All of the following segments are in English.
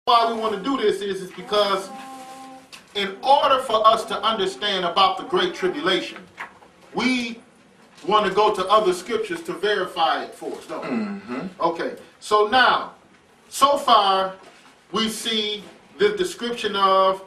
why we want to do this is because in order for us to understand about the Great Tribulation, we want to go to other scriptures to verify it for us, don't we? Mm-hmm. Okay, so now, so far, we see the description of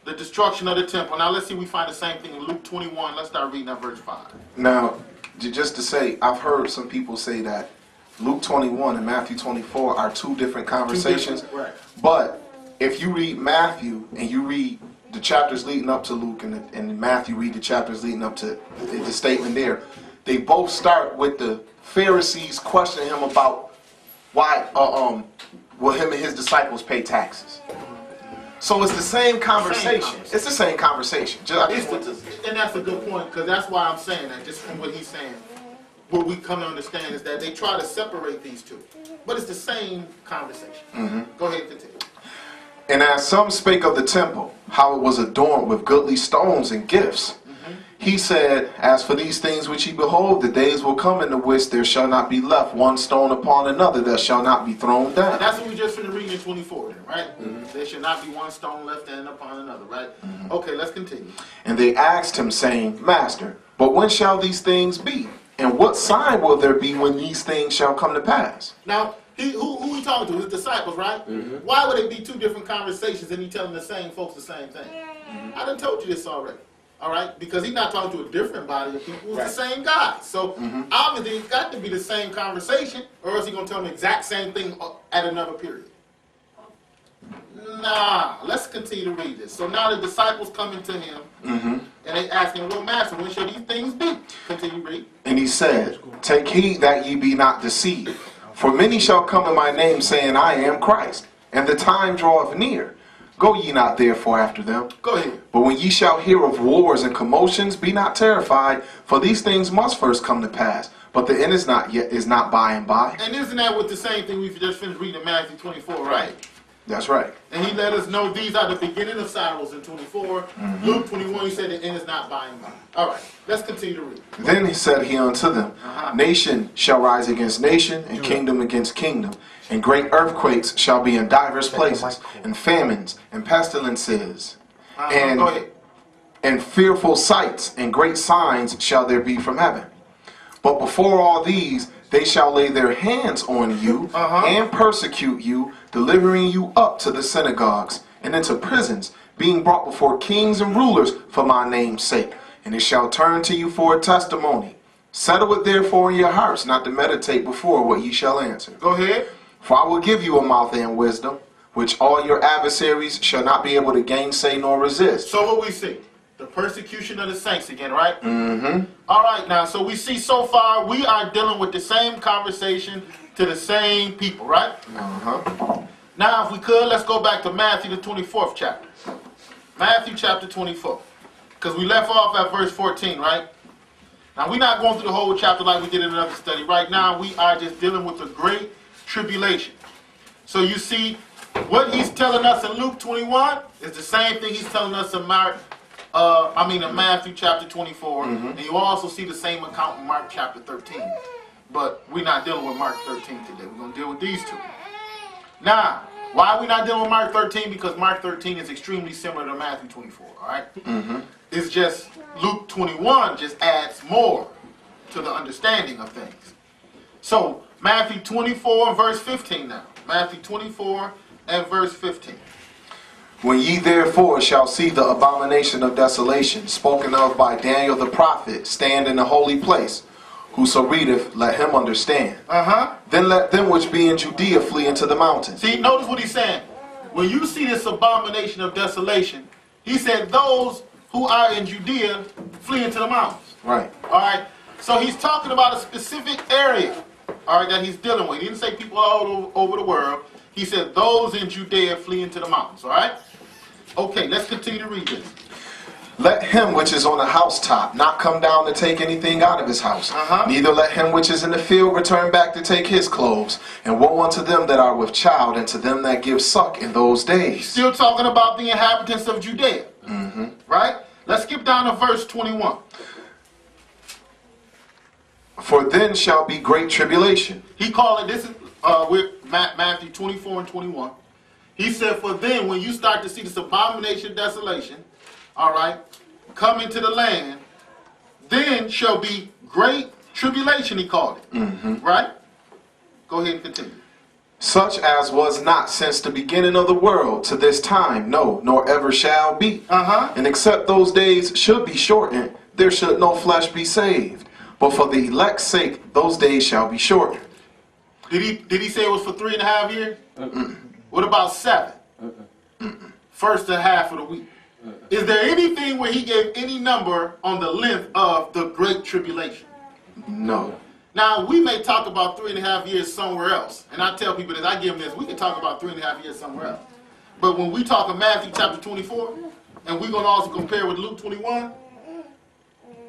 the destruction of the temple. Now let's see if we find the same thing in Luke 21. Let's start reading at verse 5. Now, just to say, I've heard some people say that Luke 21 and Matthew 24 are two different conversations. Right. But if you read Matthew and you read the chapters leading up to Luke, and in Matthew read the chapters leading up to the statement there, they both start with the Pharisees questioning him about why will him and his disciples pay taxes. So it's the same conversation. It's the same conversation. And that's a good point, because that's why I'm saying that, just from what he's saying. What we come to understand is that they try to separate these two. But it's the same conversation. Mm-hmm. Go ahead and continue. And as some spake of the temple, how it was adorned with goodly stones and gifts, he said, as for these things which ye behold, the days will come in the which there shall not be left one stone upon another that shall not be thrown down. That's what we just finished reading in 24, then, right? Mm-hmm. There should not be one stone left and upon another, right? Mm-hmm. Okay, let's continue. And they asked him, saying, Master, but when shall these things be? And what sign will there be when these things shall come to pass? Now, who he talking to? His disciples, right? Mm-hmm. Why would it be two different conversations and he telling the same folks the same thing? Mm-hmm. I done told you this already. All right, because he's not talking to a different body of people. It's right. The same guy. So obviously it's got to be the same conversation, or else he's going to tell them the exact same thing at another period. Nah, let's continue to read this. So now the disciples coming to him, and they ask him, well, Master, when shall these things be? Continue read. And he said, take heed that ye be not deceived. For many shall come in my name, saying, I am Christ, and the time draweth near. Go ye not therefore after them. Go ahead. But when ye shall hear of wars and commotions, be not terrified, for these things must first come to pass. But the end is not yet, is not by and by. And isn't that with the same thing we've just finished reading in Matthew 24, right? That's right. And he let us know these are the beginning of sorrows in 24. Luke 21, he said the end is not by and by. All right, let's continue to read. Then he said he unto them, Nation shall rise against nation, and kingdom against kingdom. And great earthquakes shall be in divers places, and famines, and pestilences, and fearful sights, and great signs shall there be from heaven. But before all these, they shall lay their hands on you, and persecute you, delivering you up to the synagogues, and into prisons, being brought before kings and rulers for my name's sake. And it shall turn to you for a testimony. Settle it therefore in your hearts, not to meditate before what ye shall answer. Go ahead. For I will give you a mouth and wisdom, which all your adversaries shall not be able to gainsay nor resist. So what we see? The persecution of the saints again, right? Mm-hmm. All right, now, so we see so far we are dealing with the same conversation to the same people, right? Now, if we could, let's go back to Matthew, the 24th chapter. Matthew chapter 24. Because we left off at verse 14, right? Now, we're not going through the whole chapter like we did in another study. Right now, we are just dealing with the Great Tribulation. So you see, what he's telling us in Luke 21 is the same thing he's telling us in Matthew chapter 24. And you also see the same account in Mark chapter 13. But we're not dealing with Mark 13 today. We're going to deal with these two. Now, why are we not dealing with Mark 13? Because Mark 13 is extremely similar to Matthew 24, all right? It's just Luke 21 just adds more to the understanding of things. So, Matthew 24 and verse 15 now. Matthew 24 and verse 15. When ye therefore shall see the abomination of desolation, spoken of by Daniel the prophet, stand in the holy place, whoso readeth, let him understand. Then let them which be in Judea flee into the mountains. See, notice what he's saying. When you see this abomination of desolation, he said those who are in Judea flee into the mountains. Right. All right. So he's talking about a specific area, all right, that he's dealing with. He didn't say people all over the world. He said those in Judea flee into the mountains, all right? Okay, let's continue to read this. Let him which is on the housetop not come down to take anything out of his house. Neither let him which is in the field return back to take his clothes. And woe unto them that are with child, and to them that give suck in those days. Still talking about the inhabitants of Judea. Right? Let's skip down to verse 21. For then shall be great tribulation. He called it, this is with Matthew 24 and 21. He said, for then, when you start to see this abomination of desolation, all right, come into the land, then shall be great tribulation, he called it. Right? Go ahead and continue. Such as was not since the beginning of the world to this time, no, nor ever shall be. And except those days should be shortened, there should no flesh be saved. But for the elect's sake, those days shall be shortened. Did he say it was for 3.5 years? What about 7? First and half of the week. Is there anything where he gave any number on the length of the Great Tribulation? No. Now, we may talk about 3.5 years somewhere else. And I tell people that I give them this, we can talk about 3.5 years somewhere else. But when we talk in Matthew chapter 24, and we're going to also compare with Luke 21,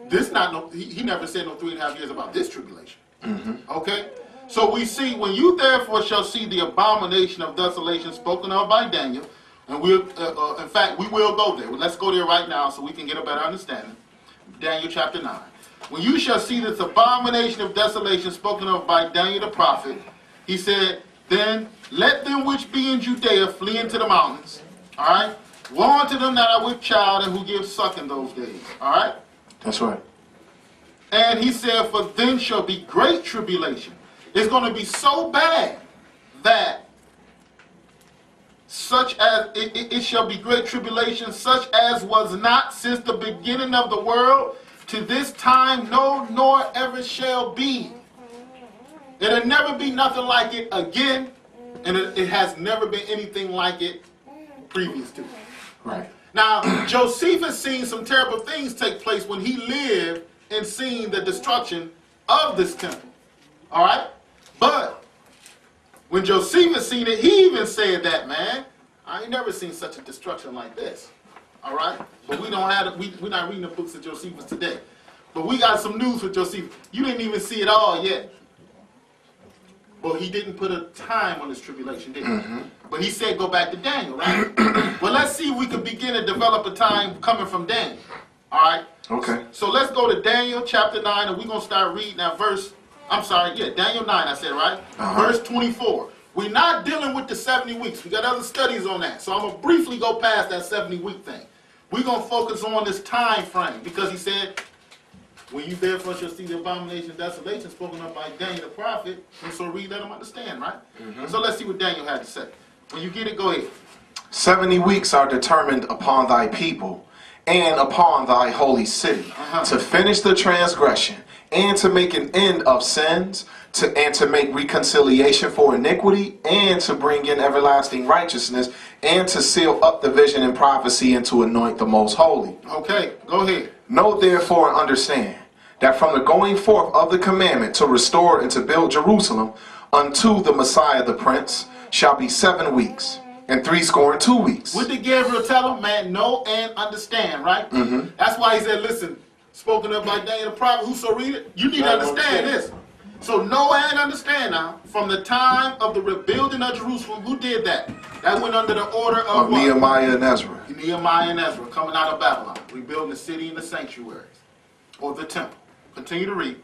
this not no, he never said no 3.5 years about this tribulation. Okay? So we see, when you therefore shall see the abomination of desolation spoken of by Daniel, and we'll, in fact, we will go there. Let's go there right now so we can get a better understanding. Daniel chapter 9. When you shall see this abomination of desolation spoken of by Daniel the prophet, he said, then let them which be in Judea flee into the mountains. All right? Woe unto them that are with child and who give suck in those days. All right? That's right. And he said, for then shall be great tribulation. It's going to be so bad that such as it shall be great tribulation, such as was not since the beginning of the world to this time, no, nor ever shall be. It'll never be nothing like it again, and it has never been anything like it previous to it. Right. Now, Josephus seen some terrible things take place when he lived and seen the destruction of this temple. All right? But when Josephus seen it, he even said that, man, I ain't never seen such a destruction like this. All right? But we don't have it. We're not reading the books of Josephus today. But we got some news with Josephus. You didn't even see it all yet. Well, he didn't put a time on this tribulation, did he? But he said go back to Daniel, right? Well, let's see if we can begin to develop a time coming from Daniel. All right? Okay. So let's go to Daniel chapter 9, and we're going to start reading that verse. I'm sorry, yeah, Daniel 9, I said, right? Verse 24. We're not dealing with the 70 weeks. We got other studies on that. So I'm going to briefly go past that 70-week thing. We're going to focus on this time frame, because he said, when you therefore shall see the abomination of desolation spoken of by Daniel the prophet, and so read, let them understand, right? So let's see what Daniel had to say. When you get it, go ahead. 70 weeks are determined upon thy people and upon thy holy city to finish the transgression and to make an end of sins, and to make reconciliation for iniquity, and to bring in everlasting righteousness, and to seal up the vision and prophecy, and to anoint the most holy. Okay, go ahead. Know therefore and understand that from the going forth of the commandment to restore and to build Jerusalem unto the Messiah the Prince shall be 7 weeks and 62 weeks. What did Gabriel tell him? Man, know and understand, right? That's why he said, listen, spoken of by Daniel the prophet, whoso read it, you need to understand this. So know and understand now, from the time of the rebuilding of Jerusalem, who did that? That went under the order of what? Nehemiah and Ezra. Nehemiah and Ezra coming out of Babylon, rebuilding the city and the sanctuaries, or the temple. Continue to read.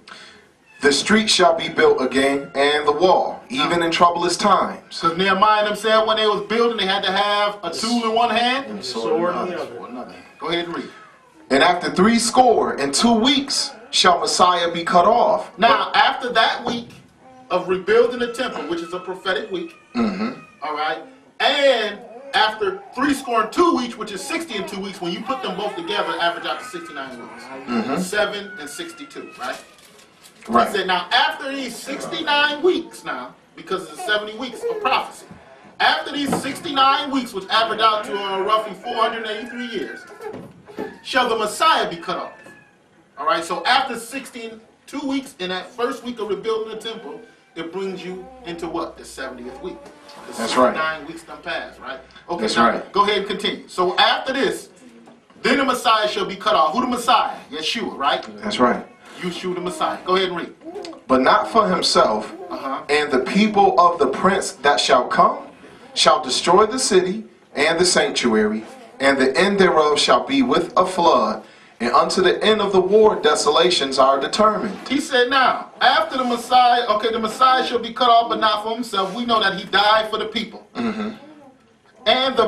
The street shall be built again, and the wall, even in troublous times. Because Nehemiah and them said when they was building, they had to have a tool in one hand and a sword in the other. Go ahead and read. And after 62 weeks shall Messiah be cut off. Now, after that week of rebuilding the temple, which is a prophetic week, all right, and after 62 weeks, which is 62 weeks, when you put them both together, average out to 69 weeks. 7 and 62, right? Right. He said, now after these 69 weeks now, because it's 70 weeks of prophecy, after these 69 weeks, which average out to roughly 483 years, shall the Messiah be cut off. All right, so after 62 weeks in that first week of rebuilding the temple, it brings you into what? The 70th week. That's right. 9 weeks done passed, right? Okay, that's now right. Go ahead and continue. So after this, then the Messiah shall be cut off. Who the Messiah? Yeshua, right? That's right. Yeshua the Messiah. Go ahead and read. But not for himself, and the people of the prince that shall come shall destroy the city and the sanctuary, and the end thereof shall be with a flood, and unto the end of the war desolations are determined. He said, now, after the Messiah, okay, the Messiah shall be cut off, but not for himself. We know that he died for the people. and the